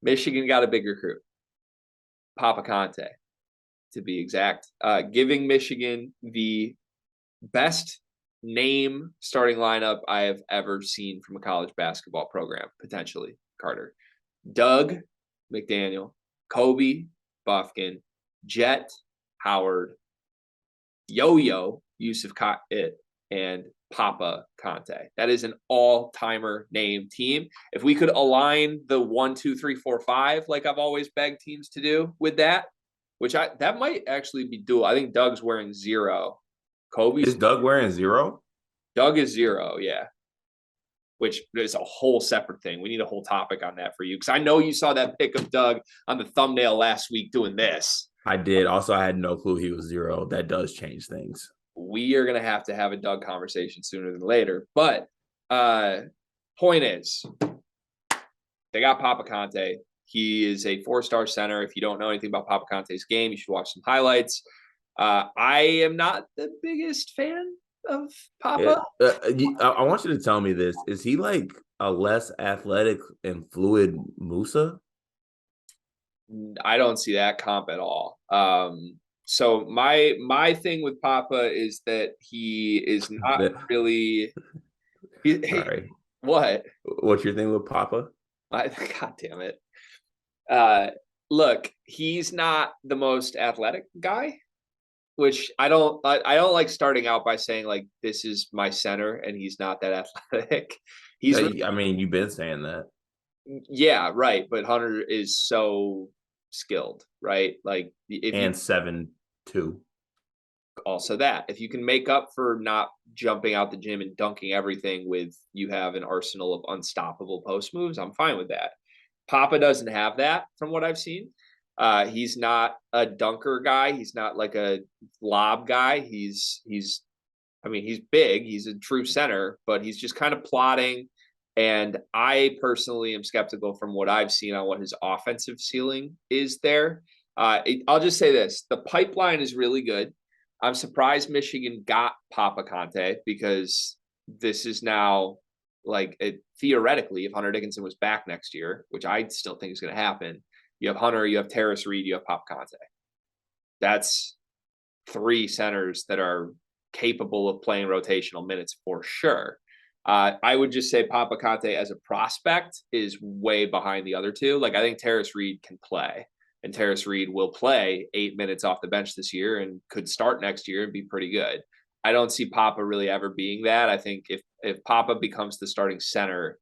Michigan got a big recruit, Papa Kante, to be exact, giving Michigan the best name starting lineup I have ever seen from a college basketball program, potentially, Carter. Doug McDaniel, Kobe Buffkin, Jet Howard, Yo-Yo Yusuf It, and Papa Kante. That is an all-timer name team. If we could align the 1, 2, 3, 4, 5, like I've always begged teams to do with that, that might actually be dual. I think Doug's wearing 0. Is Doug wearing 0? Doug is 0, yeah. Which is a whole separate thing. We need a whole topic on that for you, because I know you saw that pic of Doug on the thumbnail last week doing this. I did. Also, I had no clue he was 0. That does change things. We are going to have a Doug conversation sooner than later. But point is, they got Papa Kante. He is a 4-star center. If you don't know anything about Papa Kante's game, you should watch some highlights. I am not the biggest fan of Papa. I want you to tell me this. Is he like a less athletic and fluid Musa? I don't see that comp at all. So my thing with Papa is that he is not really. Sorry. What? What's your thing with Papa? God damn it. Look, he's not the most athletic guy, which I don't like starting out by saying like this is my center and he's not that athletic. I mean, you've been saying that. Yeah, right. But Hunter is so skilled, right? Like if 7'2". Also that if you can make up for not jumping out the gym and dunking everything with you have an arsenal of unstoppable post moves, I'm fine with that. Papa doesn't have that from what I've seen. He's not a dunker guy. He's not like a lob guy. He's big. He's a true center, but he's just kind of plotting. And I personally am skeptical from what I've seen on what his offensive ceiling is there. I'll just say this. The pipeline is really good. I'm surprised Michigan got Papa Kante, because this is now like theoretically, if Hunter Dickinson was back next year, which I still think is going to happen, you have Hunter, you have Terrace Reed, you have Papa Kante. That's 3 centers that are capable of playing rotational minutes for sure. I would just say Papa Kante as a prospect is way behind the other 2. Like I think Terrace Reed can play. And Terrace Reed will play 8 minutes off the bench this year and could start next year and be pretty good. I don't see Papa really ever being that. I think if Papa becomes the starting center,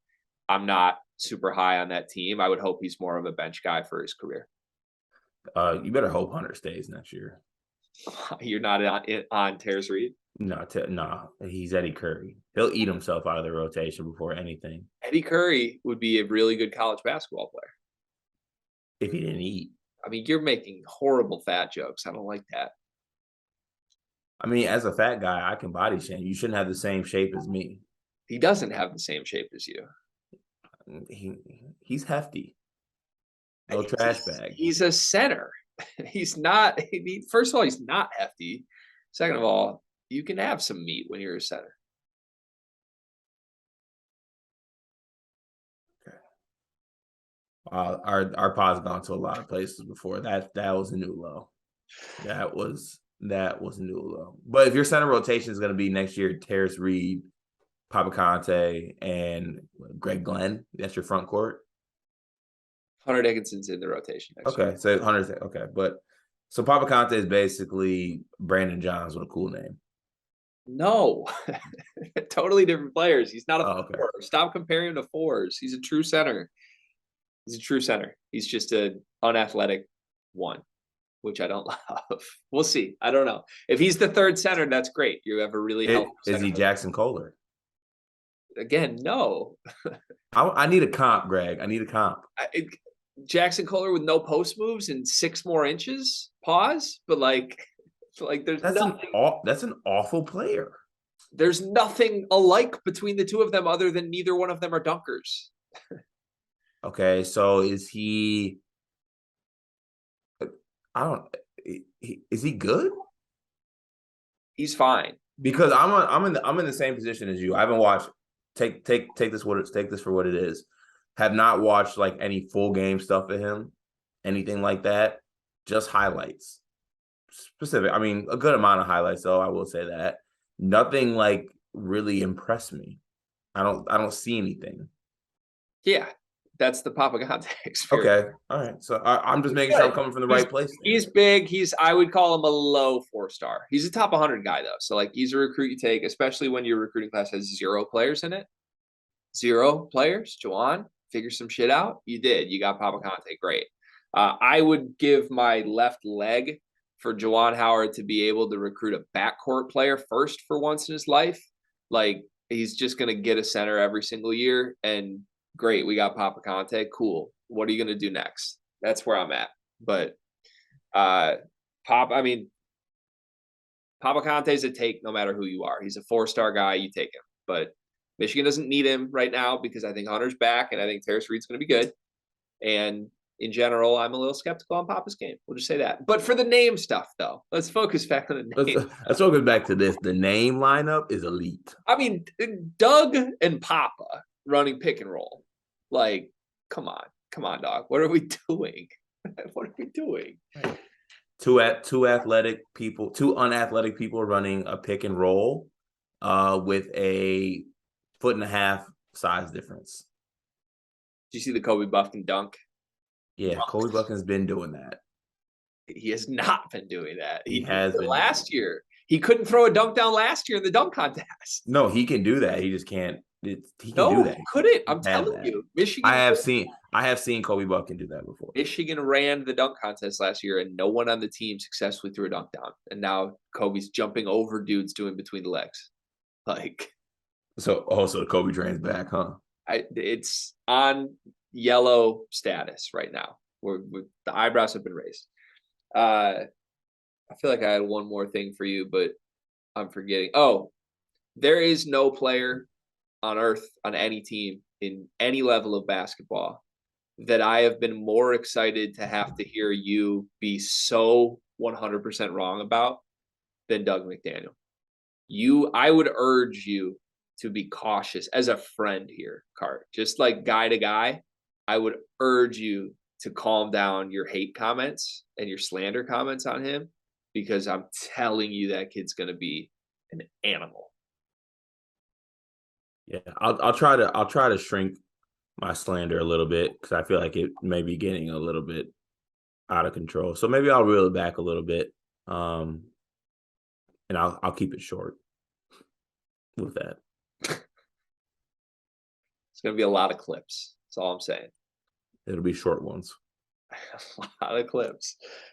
I'm not super high on that team. I would hope he's more of a bench guy for his career. You better hope Hunter stays next year. You're not on Terrace Reed? No, he's Eddie Curry. He'll eat himself out of the rotation before anything. Eddie Curry would be a really good college basketball player. If he didn't eat. I mean, you're making horrible fat jokes. I don't like that. I mean, as a fat guy, I can body shame. You shouldn't have the same shape as me. He doesn't have the same shape as you. He's hefty. No trash bag. He's a center. He's not. First of all, he's not hefty. Second of all, you can have some meat when you're a center. Our pod's gone to a lot of places before. That was a new low. That was a new low. But if your center rotation is going to be next year, Terrace Reed, Papa Kante, and Greg Glenn, that's your front court. Hunter Dickinson's in the rotation next year. Okay, so Hunter's okay, but so Papa Kante is basically Brandon Johns with a cool name. No, totally different players. He's not a 4. Okay. Stop comparing him to 4s. He's a true center. He's just an unathletic 1, which I don't love. We'll see. I don't know. If he's the 3rd center, that's great. You have a really healthy Is he Jackson Kohler? Again, no. I need a comp, Greg. I need a comp. Jackson Kohler with no post moves and 6 more inches. Pause. But like there's nothing. That's an awful player. There's nothing alike between the 2 of them other than neither one of them are dunkers. Okay, so is he? Is he good? He's fine. Because I'm in the same position as you. I haven't watched. Take this for what it is. Have not watched like any full game stuff of him, anything like that. Just highlights. Specific. I mean, a good amount of highlights, though. I will say that nothing like really impressed me. I don't see anything. Yeah, that's the Papa Kante experience. Okay, all right. So I'm just making sure I'm coming from the right place. He's big. I would call him a low 4-star. He's a top 100 guy though. So like he's a recruit you take, especially when your recruiting class has 0 players in it. 0 players. Juwan, figure some shit out. You did. You got Papa Kante. Great. I would give my left leg for Juwan Howard to be able to recruit a backcourt player first for once in his life. Like he's just going to get a center every single year. And great, we got Papa Kante. Cool. What are you going to do next? That's where I'm at. But Papa Kante's a take no matter who you are. He's a 4-star guy. You take him. But Michigan doesn't need him right now because I think Hunter's back and I think Terrace Reed's going to be good. And in general, I'm a little skeptical on Papa's game. We'll just say that. But for the name stuff, though, let's focus back on the name. Let's focus back to this. The name lineup is elite. I mean, Doug and Papa running pick and roll. Like, come on, dog. What are we doing? What are we doing? Two unathletic people running a pick and roll, with a 1.5 foot size difference. Did you see the Kobe Buffkin dunk? Yeah, Kobe Buffkin's been doing that. He has not been doing that. He has been last year. He couldn't throw a dunk down last year in the dunk contest. No, he can do that. He just can't. He can do that. He couldn't. I'm telling you, Michigan. I have seen Kobe Buffkin do that before. Michigan ran the dunk contest last year, and no one on the team successfully threw a dunk down. And now Kobe's jumping over dudes doing between the legs. Like, so also Kobe drains back, huh? It's on yellow status right now. Where the eyebrows have been raised. I feel like I had one more thing for you, but I'm forgetting. Oh, there is no player on earth on any team in any level of basketball that I have been more excited to have to hear you be so 100% wrong about than Doug McDaniel. I would urge you to be cautious as a friend here, Cart. Just like guy to guy, I would urge you to calm down your hate comments and your slander comments on him, because I'm telling you that kid's going to be an animal. Yeah, I'll try to shrink my slander a little bit because I feel like it may be getting a little bit out of control. So maybe I'll reel it back a little bit, and I'll keep it short with that. It's going to be a lot of clips. That's all I'm saying. It'll be short ones. A lot of clips.